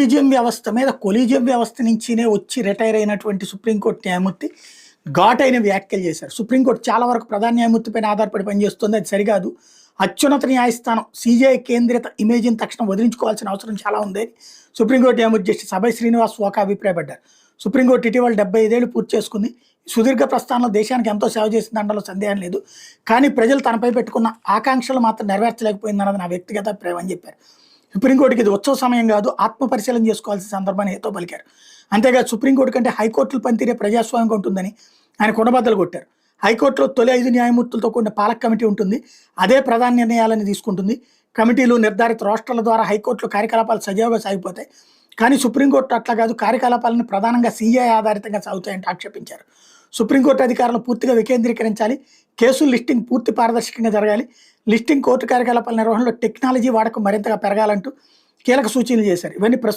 Collegium వ్యవస్థ మీద collegium వ్యవస్థ నుంచినే వచ్చి రిటైర్ అయినటువంటి సుప్రీంకోర్టు న్యాయమూర్తి ఘాటైన వ్యాఖ్యలు చేశారు. సుప్రీంకోర్టు చాలా వరకు ప్రధాన న్యాయమూర్తిపైన ఆధారపడి పనిచేస్తుంది. అది సరికాదు. అత్యున్నత న్యాయస్థానం సీజేఐ కేంద్రిత ఇమేజ్ని తక్షణం వదిలించుకోవాల్సిన అవసరం చాలా ఉంది అని సుప్రీంకోర్టు న్యాయమూర్తి జస్టిస్ అభయ్ శ్రీనివాస్ ఒక అభిప్రాయపడ్డారు. సుప్రీంకోర్టు ఇటీవల 75 ఏళ్లు పూర్తి చేసుకుంది. సుదీర్ఘ ప్రస్థానంలో దేశానికి ఎంతో సేవ చేసిన దాంట్లో సందేహం లేదు. కానీ ప్రజలు తనపై పెట్టుకున్న ఆకాంక్షలు మాత్రం నెరవేర్చలేకపోయిందన్నది నా వ్యక్తిగత అభిప్రాయం అని చెప్పారు. సుప్రీంకోర్టుకి ఇది ఉత్సవ సమయం కాదు, ఆత్మ పరిశీలన చేసుకోవాల్సిన సందర్భాన్ని ఏతో పలికారు. అంతేకాదు సుప్రీంకోర్టు కంటే హైకోర్టులు పనితీరే ప్రజాస్వామ్యంగా ఉంటుందని ఆయన కుండబద్దలు కొట్టారు. హైకోర్టులో తొలి 5 న్యాయమూర్తులతో కూడిన పాలక కమిటీ ఉంటుంది. అదే ప్రధాన నిర్ణయాలను తీసుకుంటుంది. కమిటీలు నిర్ధారిత రోస్టర్ల ద్వారా హైకోర్టులో కార్యకలాపాలు సజావుగా సాగిపోతాయి. కానీ సుప్రీంకోర్టు అట్లా కాదు, కార్యకలాపాలను ప్రధానంగా సీజేఐ ఆధారితంగా సాగుతాయంటే ఆక్షేపించారు. సుప్రీంకోర్టు అధికారులను పూర్తిగా వికేంద్రీకరించాలి. కేసుల లిస్టింగ్ పూర్తి పారదర్శకంగా జరగాలి. లిస్టింగ్ కోర్టు కార్యకలాపాల నిర్వహణలో టెక్నాలజీ వాడకం మరింతగా పెరగాలంటూ కీలక సూచనలు చేశారు. ఇవన్నీ ప్రస్తుతం